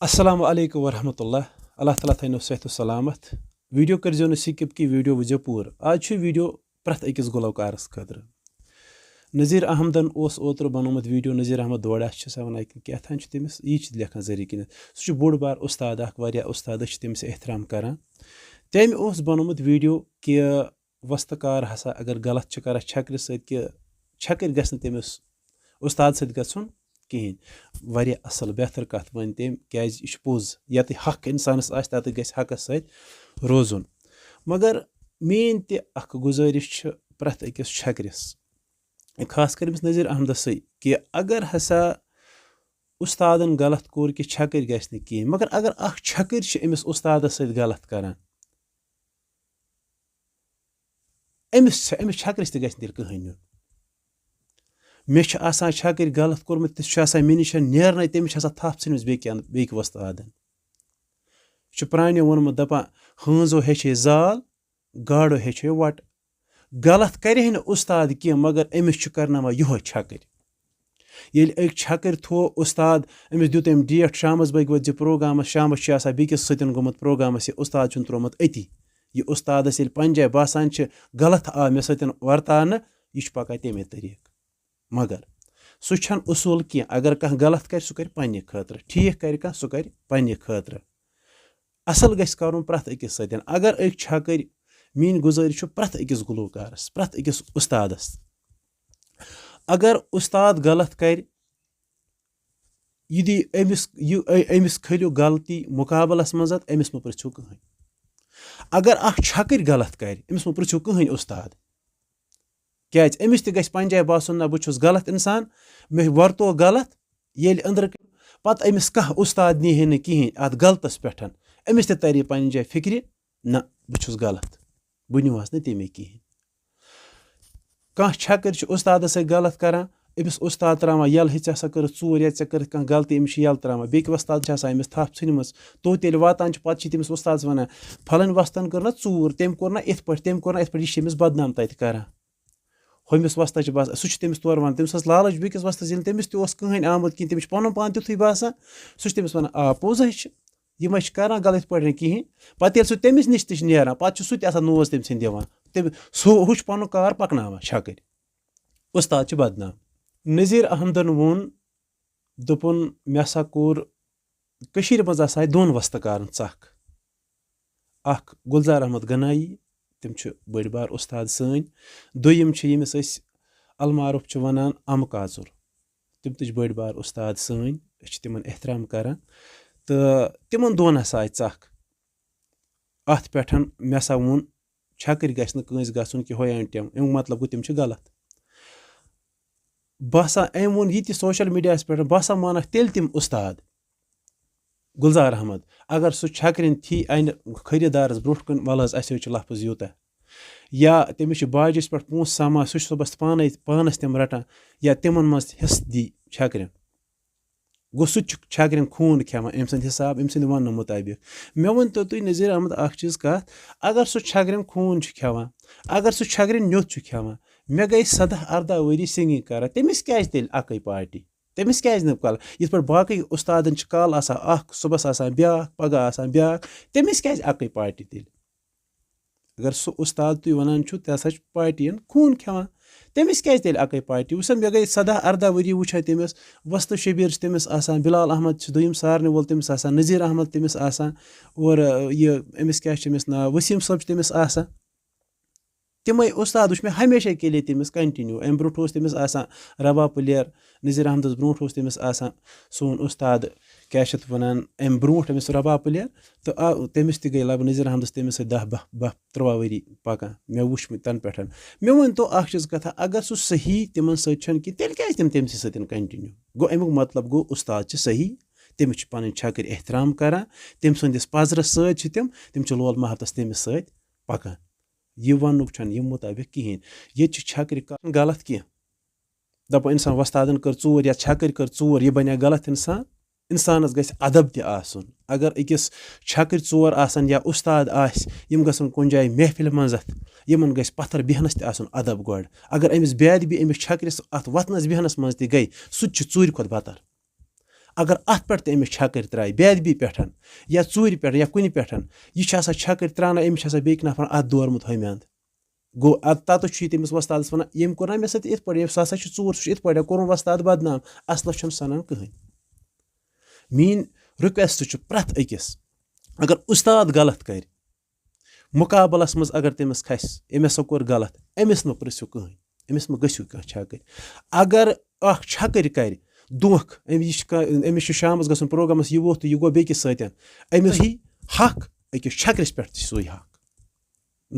السلام علیکم ورحمۃ اللہ اللہ تعالیٰ تھٲینو صحت و سلامت ویڈیو کٔرزیو نہٕ سِکِپ کینٛہہ ویڈیو وٕچھزیو پوٗرٕ آز چھُ ویڈیو پرٛٮ۪تھ أکِس گُلوکارَس خٲطرٕ نذیٖر احمدن اوس اوترٕ بنومُت ویڈیو نذیٖر احمد دوڑا چھِ سۄ وَنان کیٛاہ چھُ تٔمِس یی چھِ لیکھان ذٔریعہٕ کِنٮ۪تھ سُہ چھُ بوٚڑ بار اُستاد اکھ واریاہ اُستاد أسۍ چھِ تٔمِس احترام کران تٔمۍ اوس بنومُت ویڈیو کہِ وۄستہٕ کار ہسا اگر غلط چھِ کران چھکرِ سۭتۍ کہِ چھکٕرۍ گژھِ نہٕ تٔمِس اُستاد سۭتۍ گژھُن کِہیٖنۍ واریاہ اَصٕل بہتر کَتھ وَنہِ تٔمۍ کیازِ یہِ چھُ پوٚز ییٚتہِ حق اِنسانَس آسہِ تَتہِ گژھِ حقس سۭتۍ روزُن مگر میٲنۍ تہِ اکھ گُزٲرِش چھِ پرٛٮ۪تھ أکِس چھکرِس خاص کر أمِس نذیٖر احمدسٕے کہِ اگر ہسا اُستادن غلط کوٚر کہِ چھکٕرۍ گژھِ نہٕ کِہیٖنۍ مگر اگر اکھ چھکٕرۍ چھِ أمِس اُستادس سۭتۍ غلط کران أمِس چھکرِس تہِ گژھِ نہٕ تیٚلہِ کٕہٕنۍ نیُن مےٚ چھِ آسان چھکٕرۍ غلط کوٚرمُت تہِ چھُ آسان مےٚ نِش نیرنَے تٔمِس چھِ آسان تھپھ ژھٕنمٕژ بیٚکہِ وۄستادن یہِ چھُ پرٛانیو ووٚنمُت دپان ہٲنزو ہیٚچھے زال گاڈو ہیٚچھے وٹہٕ غلط کرے نہٕ اُستاد کینٛہہ مگر أمِس چھُ کرناوان یِہوے چھکٕرۍ ییٚلہِ أکۍ چھکٕرۍ تھوٚو اُستاد أمِس دیُت أمۍ ڈیٹ شامس بٲگۍ وٲتۍ پروگرامس شامس چھُ آسان بیٚکِس سۭتۍ گوٚمُت پروگرامس یہِ اُستاد چھُن تروومُت أتی یہِ اُستادس ییٚلہِ پننہِ جایہِ باسان چھِ غلط آو مےٚ سۭتۍ ورتاونہٕ یہِ چھُ پکان تمے طٔریٖقہٕ مگر سُہ چھنہٕ اصوٗل کینٛہہ اگر کانٛہہ غلط کرِ سُہ کرِ پننہِ خٲطرٕ ٹھیٖک کرِ کانٛہہ سُہ کرِ پننہِ خٲطرٕ اصل گژھِ کرُن پرٛٮ۪تھ أکِس سۭتۍ اگر أکۍ چھکٕرۍ میٲنۍ گُزٲرِش چھُ پرٛٮ۪تھ أکِس گُلوکارس پرٛٮ۪تھ أکِس اُستادس اگر اُستاد غلط کرِ یہِ دی أمِس کھٲلِو غلطی مُقابلس منٛز أمِس مہ پرژھِو کٕہٕنۍ اگر اکھ چھکٕرۍ غلط کرِ أمِس مہ پرژھِو کٕہٕنۍ اُستاد کیازِ أمِس تہِ گژھِ پننہِ جایہِ باسُن نہ بہٕ چھُس غلط اِنسان مےٚ ورتو غلط ییٚلہِ أنٛدرٕ پتہٕ أمِس کانٛہہ اُستاد نی نہٕ کِہیٖنۍ اتھ غلطس پٮ۪ٹھ أمِس تہِ ترِ پننہِ جایہِ فِکرِ نہ بہٕ چھُس غلط بہٕ نِوہس نہٕ تمے کِہیٖنۍ کانٛہہ چھکٕرۍ چھُ اُستادس سۭتۍ غلط کران أمِس اُستاد تراوان یَلہٕ ہے ژےٚ ہسا کٔرٕتھ ژوٗر یا ژےٚ کٔرٕتھ کانٛہہ غلطی أمِس چھِ یَلہٕ تراوان بیٚکہِ وۄستاد چھِ آسان أمِس تھپھ ژھٕنمٕژ توٚت ییٚلہِ واتان چھِ پتہٕ چھِ تٔمِس اُستادس ونان پھلٲنۍ وۄستن کٔر نہ ژوٗر تٔمۍ کوٚر نہ یِتھ پٲٹھۍ تٔمۍ کوٚر نہ یِتھ پٲٹھۍ یہِ چھِ أمِس بدنام تتہِ کران ہُمِس وۄستس چھِ باسان سُہ چھُ تٔمِس تورٕ ونان تٔمِس ٲس لالٕچ بیٚکِس وۄستس ییٚلہِ تٔمِس تہِ اوس کٕہٕنۍ آمُت کِہیٖنۍ تٔمِس چھُ پنُن پان تیُتھُے باسان سُہ چھُ تٔمِس ونان آ پوٚز ہے چھِ یِم چھِ کران غلط یِتھ پٲٹھۍ نہٕ کِہیٖنۍ پتہٕ ییٚلہِ سُہ تٔمِس نِش تہِ چھِ نیران پتہٕ چھُ سُہ تہِ آسان نوز تٔمۍ سٕنٛدِ دِوان ہُہ چھُ پنُن کار پکناوان چھکٕرۍ اُستاد چھِ بدنام نذیٖر احمدن ووٚن دوٚپُن مےٚ ہسا کوٚر کٔشیٖرِ منٛز ہسا آیہِ دۄن وۄستہٕ کارن ژکھ اکھ گُلزار احمد گنایی تِم چھِ بٔڑۍ بار اُستاد سٲنۍ دوٚیِم چھِ ییٚمِس أسۍ المعروف چھِ ونان اَمہٕ کاژُر تِم تہِ چھِ بٔڑۍ بار اُستاد سٲنۍ أسۍ چھِ تِمن احترام کران تہٕ تِمن دۄن ہسا آیہِ ژکھ اتھ پٮ۪ٹھ مےٚ ہسا ووٚن چھکٕرۍ گژھِ نہٕ کٲنٛسہِ گژھُن کہِ ہۄے اینٹیم امیُک مطلب گوٚو تِم چھِ غلط بہٕ ہسا أمۍ ووٚن یہِ تہِ سوشل میٖڈیاہس پٮ۪ٹھ بہٕ ہسا مانکھ تیٚلہِ تِم اُستاد گُلزار احمد اگر سُہ چھکرٮ۪ن تھی انہِ خٔریٖدارس برونٛٹھ کُن ولہٕ حظ اَسہِ حظ چھُ لفظ یوٗتاہ یا تٔمِس چھِ باجس پٮ۪ٹھ پونٛسہٕ سامان سُہ چھُ صبحس پانس تِم رٹان یا تِمن منٛز حِصہٕ دی چھکرٮ۪ن گوٚو سُہ تہِ چھُ چھکرٮ۪ن خوٗن کھٮ۪وان أمۍ سٕنٛدِ حِساب أمۍ سٕنٛدِ وننہٕ مُطٲبق مےٚ ؤنۍتو تُہۍ نذیٖر احمد اکھ چیٖز کتھ اگر سُہ چھکرٮ۪ن خوٗن چھُ کھٮ۪وان اگر سُہ چھکرٮ۪ن نیوٚت چھُ کھٮ۪وان مےٚ گٔے 17-18 ؤری سِنگِنگ کران تٔمِس کیازِ تیٚلہِ اکٕے پارٹی تٔمِس کیازِ نہٕ کالہٕ یِتھ پٲٹھۍ باقٕے اُستادن چھِ کالہٕ آسان اکھ صبحس آسان بیاکھ پگہہ آسان بیاکھ تٔمِس کیازِ اکٕے پارٹی تیٚلہِ اگر سُہ اُستاد تُہۍ ونان چھُو تہِ ہسا چھُ پارٹین خوٗن کھٮ۪وان تٔمِس کیازِ تیٚلہِ اکٕے پارٹی وٕچھ سا مےٚ گٔے 17-18 ؤری وٕچھان تٔمِس وۄستہٕ شبیٖر چھُ تٔمِس آسان بِلال احمد چھُ دوٚیِم سارنہِ وول تٔمِس آسان نذیٖر احمد تٔمِس آسان اور یہِ أمِس کیاہ چھُ أمِس ناو ؤسیٖم صٲب چھُ تٔمِس آسان تِمے اُستاد وٕچھ مےٚ ہمیشہ کیلے تٔمِس کنٹِنیوٗ اَمہِ برونٛٹھ اوس تٔمِس آسان رباب پٕلیر نذیٖر احمدس برونٛٹھ اوس تٔمِس آسان سون اُستاد کیاہ چھِ اَتھ وَنان اَمہِ برونٛٹھ أمِس رباب پٕلیر تہٕ تٔمِس تہِ گٔے لگ بگ نذیٖر احمدس تٔمِس سۭتۍ 10-12-13 ؤری پکان مےٚ وٕچھ تَنہٕ پٮ۪ٹھ مےٚ ؤنۍتو اکھ چیٖز کتھا اگر سُہ صحیح تِمن سۭتۍ چھنہٕ کینٛہہ تیٚلہِ کیازِ تِم تٔمسٕے سۭتۍ کنٹِنیوٗ گوٚو امیُک مطلب گوٚو اُستاد چھِ صحیح تٔمِس چھِ پنٕنۍ چھکٕرۍ احترام کران تٔمۍ سٕنٛدِس پزرس سۭتۍ چھِ تِم چھِ لول محبتس تٔمِس سۭتۍ پکان یہِ وننُک چھنہٕ یہِ مُطٲبق کِہیٖنۍ ییٚتہِ چھِ چھکرِ کران غلط کینٛہہ دپو اِنسان وۄستادن کٔر ژوٗر یا چھکٕرۍ کٔر ژوٗر یہِ بنیٛا غلط اِنسانس گژھِ ادب تہِ آسُن اگر أکِس چھکٕرۍ ژور آسن یا اُستاد آسہِ یِم گژھن کُنہِ جایہِ محفِلہِ منٛز یِمن گژھِ پتھر بیہنس تہِ آسُن ادب گۄڈٕ اگر أمِس بے ادبی أمِس چھکرِس اتھ وتھنس بیہنس منٛز تہِ گٔے سُہ تہِ چھُ ژوٗرِ کھۄتہٕ بدتر اگر اَتھ پٮ۪ٹھ تہِ أمِس چھکٕرۍ ترٛایہِ بے ادبی پٮ۪ٹھ یا ژوٗرِ پٮ۪ٹھ یا کُنہِ پٮ۪ٹھ یہِ چھِ آسان چھکٕرۍ ترٛاونہٕ أمِس چھِ آسان بیٚکہِ نفرَن اَتھ دورمُت ہُمہِ اَنٛد گوٚو تَتَس چھُ یہِ تٔمِس وۄستادَس وَنان ییٚمۍ کوٚر نا مےٚ سۭتۍ یِتھ پٲٹھۍ سُہ ہسا چھُ ژوٗر سُہ چھُ یِتھ پٲٹھۍ کوٚرُن وۄستاد بدنام اَصلَس چھُنہٕ سَنان کٕہٕنۍ میٛٲنۍ رِکوٮ۪سٹ چھُ پرٛٮ۪تھ أکِس اگر اُستاد غلط کَرِ مُقابلَس منٛز اگر تٔمِس کھسہِ أمۍ ہسا کوٚر غلط أمِس مہٕ پِرٛژھِو کٕہٕنۍ أمِس مہٕ گٔژھِو کانٛہہ چھکٕرۍ اگر اَکھ چھکٕرۍ کَرِ دھونٛکھٕ أمِس چھُ شامَس گژھُن پرٛوگرامَس یہِ ووٚتھ تہٕ یہِ گوٚو بیٚکِس سۭتۍ أمِس یی حق أکِس چھکرِس پٮ۪ٹھ تہِ چھِ سُے حق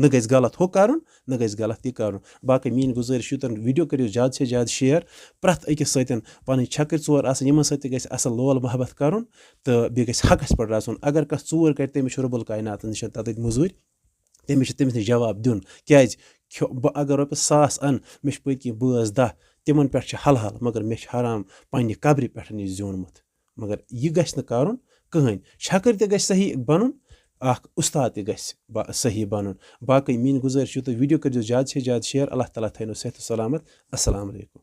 نہ گژھِ غلط ہُہ کَرُن نہ گژھِ غلط یہِ کَرُن باقٕے میٛٲنۍ گُزٲرِش یوٗتاہ ویٖڈیو کٔرِو زیادٕ سے زیادٕ شِیَر پرٛٮ۪تھ أکِس سۭتۍ پَنٕنۍ چھکٕرۍ ژور آسٕنۍ یِمَن سۭتۍ تہِ گژھِ اَصٕل لول محبت کَرُن تہٕ بیٚیہِ گژھِ حقَس پٮ۪ٹھ روزُن اگر کانٛہہ ژوٗر کَرِ تٔمِس چھُ رۄبُل کایناتَن نِش تَتٮ۪تھ موٚزوٗرۍ تٔمِس چھُ تٔمِس نِش جواب دیُن کیٛازِ بہٕ اگر رۄپیَس 1000 اَنہٕ مےٚ چھِ پٔتۍ کِنۍ بٲژ 10 تِمَن پٮ۪ٹھ چھِ حلحال مگر مےٚ چھِ حرام پنٛنہِ قبرِ پٮ۪ٹھ یہِ زیوٗنمُت مگر یہِ گژھِ نہٕ کَرُن کٕہٕنۍ چھکٕرۍ تہِ گژھِ صحیح بَنُن اَکھ اُستاد تہِ گژھِ صحیح بَنُن باقٕے میٛٲنۍ گُزٲرِش یوٗتاہ ویٖڈیو کٔرۍزیو زیادٕ سے زیادٕ شِیَر اللہ تعالیٰ تھٲینو صحت و سلامت اَسلامُ علیکُم